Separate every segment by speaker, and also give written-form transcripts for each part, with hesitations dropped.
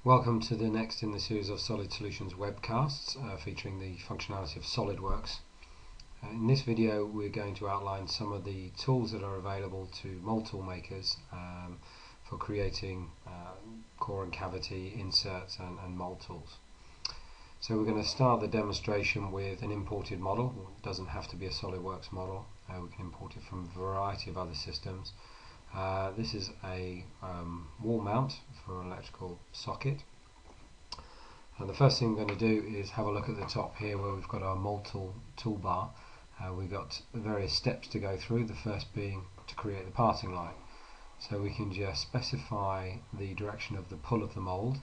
Speaker 1: Welcome to the next in the series of Solid Solutions webcasts featuring the functionality of SolidWorks. In this video we're going to outline some of the tools that are available to mold tool makers for creating core and cavity inserts and mold tools. So we're going to start the demonstration with an imported model. It doesn't have to be a SolidWorks model. We can import it from a variety of other systems. This is a wall mount for an electrical socket, and the first thing we're going to do is have a look at the top here where we've got our mold tool toolbar. We've got various steps to go through, the first being to create the parting line. So we can just specify the direction of the pull of the mold,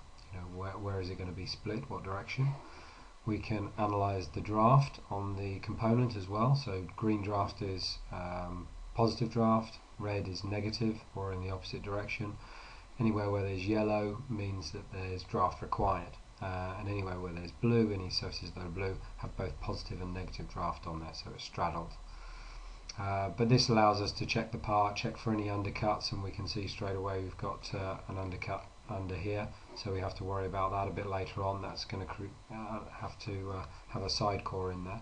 Speaker 1: where is it going to be split, what direction. We can analyze the draft on the component as well, so green draft is positive draft, red is negative or in the opposite direction. Anywhere where there's yellow means that there's draft required, and anywhere where there's blue, any surfaces that are blue have both positive and negative draft on there, so it's straddled. But this allows us to check the part, check for any undercuts, and we can see straight away we've got an undercut under here, so we have to worry about that a bit later on. That's going to have to have a side core in there.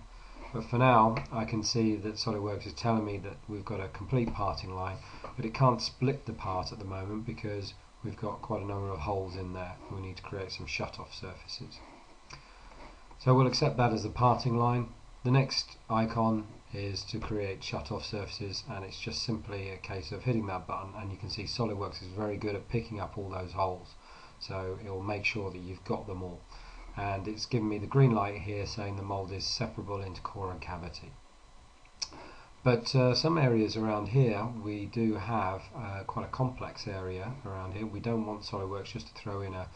Speaker 1: But for now I can see that SolidWorks is telling me that we've got a complete parting line, but it can't split the part at the moment because we've got quite a number of holes in there. We need to create some shut-off surfaces. So we'll accept that as the parting line. The next icon is to create shut-off surfaces, and it's just simply a case of hitting that button, and you can see SolidWorks is very good at picking up all those holes, so it will make sure that you've got them all. And it's given me the green light here saying the mold is separable into core and cavity. But some areas around here we do have quite a complex area around here. We don't want SolidWorks just to throw in a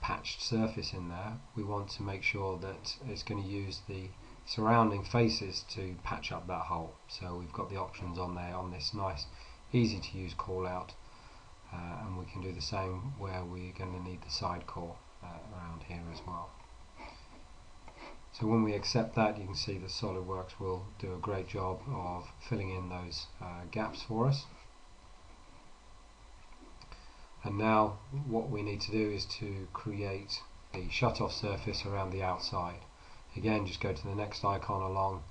Speaker 1: patched surface in there. We want to make sure that it's going to use the surrounding faces to patch up that hole. So we've got the options on there on this nice easy to use call out, and we can do the same where we're going to need the side core around here as well. So when we accept that, you can see that SolidWorks will do a great job of filling in those gaps for us. And now what we need to do is to create a shut-off surface around the outside. Again, just go to the next icon along,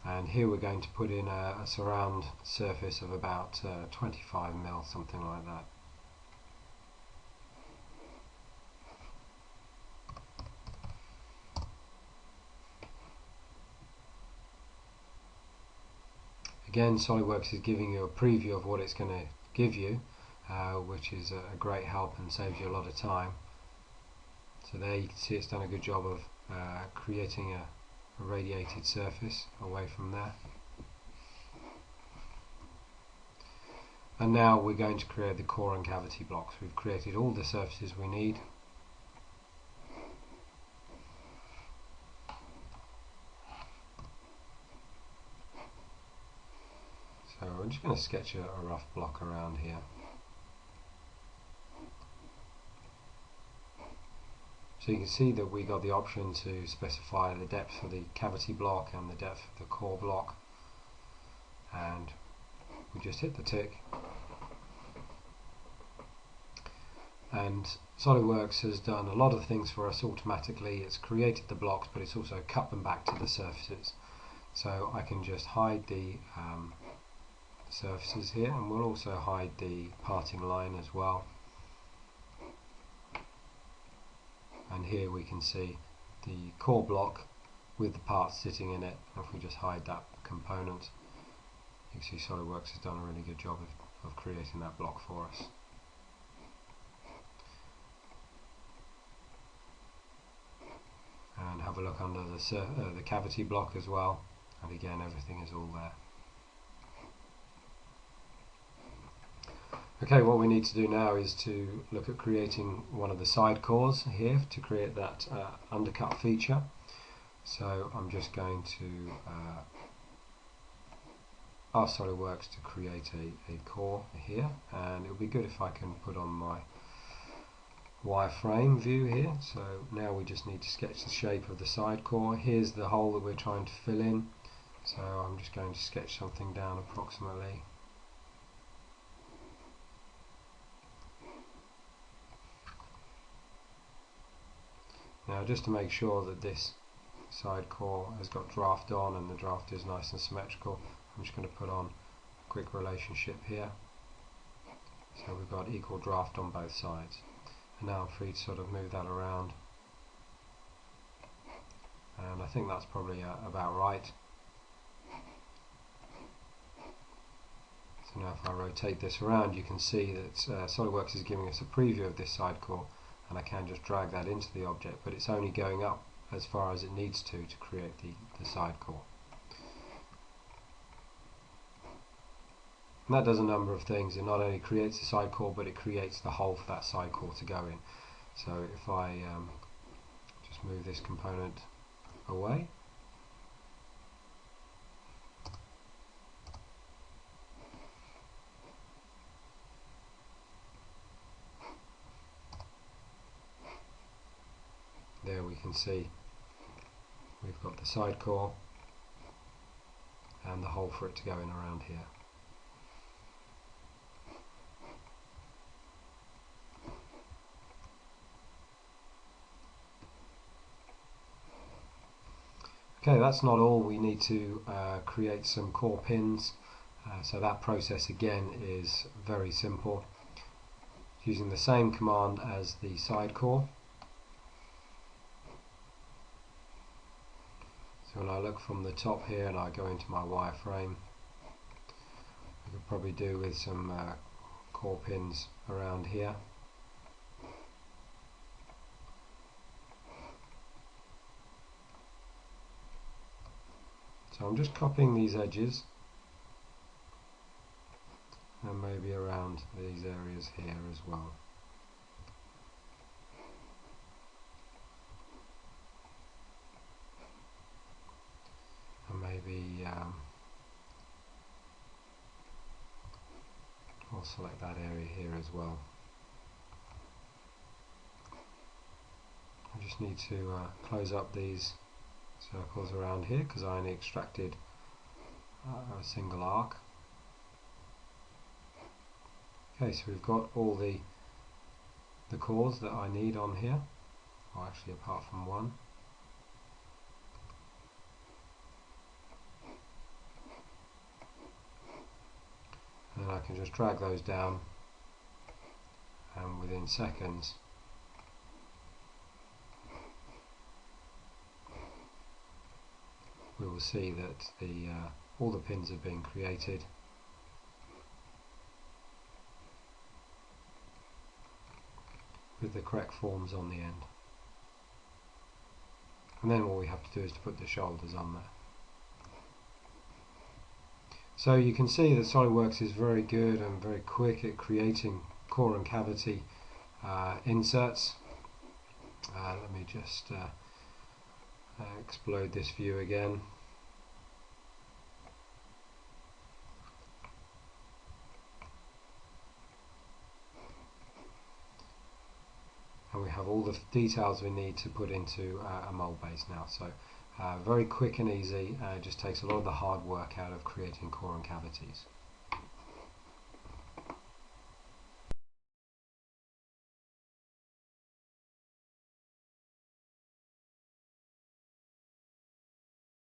Speaker 1: and here we're going to put in a surround surface of about 25mm, something like that. Again, SolidWorks is giving you a preview of what it's going to give you, which is a great help and saves you a lot of time. So there you can see it's done a good job of creating a radiated surface away from there. And now we're going to create the core and cavity blocks. We've created all the surfaces we need. So I'm just going to sketch a rough block around here. So you can see that we got the option to specify the depth for the cavity block and the depth of the core block, and we just hit the tick, and SolidWorks has done a lot of things for us automatically. It's created the blocks, but it's also cut them back to the surfaces. So I can just hide the surfaces here, and we'll also hide the parting line as well. And here we can see the core block with the parts sitting in it. If we just hide that component, you can see SolidWorks has done a really good job of creating that block for us. And have a look under the cavity block as well, and again everything is all there. Okay, what we need to do now is to look at creating one of the side cores here to create that undercut feature. So I'm just going to ask SolidWorks to create a core here, and it would be good if I can put on my wireframe view here. So now we just need to sketch the shape of the side core. Here's the hole that we're trying to fill in, so I'm just going to sketch something down approximately. Now, just to make sure that this side core has got draft on and the draft is nice and symmetrical, I'm just going to put on a quick relationship here. So we've got equal draft on both sides. And now I'm free to sort of move that around. And I think that's probably about right. So now if I rotate this around, you can see that SolidWorks is giving us a preview of this side core, and I can just drag that into the object, but it's only going up as far as it needs to create the side core. And that does a number of things. It not only creates the side core, but it creates the hole for that side core to go in. So if I just move this component away, there we can see we've got the side core and the hole for it to go in around here. Okay, that's not all. We need to create some core pins. So that process again is very simple. Using the same command as the side core. So when I look from the top here and I go into my wireframe, I could probably do with some core pins around here. So I'm just copying these edges and maybe around these areas here as well. And maybe I'll select that area here as well. I just need to close up these circles around here because I only extracted a single arc. Okay, so we've got all the cores that I need on here, or actually apart from one. And then I can just drag those down, and within seconds we will see that all the pins have been created. With the correct forms on the end. And then all we have to do is to put the shoulders on there. So you can see that SolidWorks is very good and very quick at creating core and cavity inserts. Let me just explode this view again. And we have all the details we need to put into a mold base now. So very quick and easy, just takes a lot of the hard work out of creating core and cavities.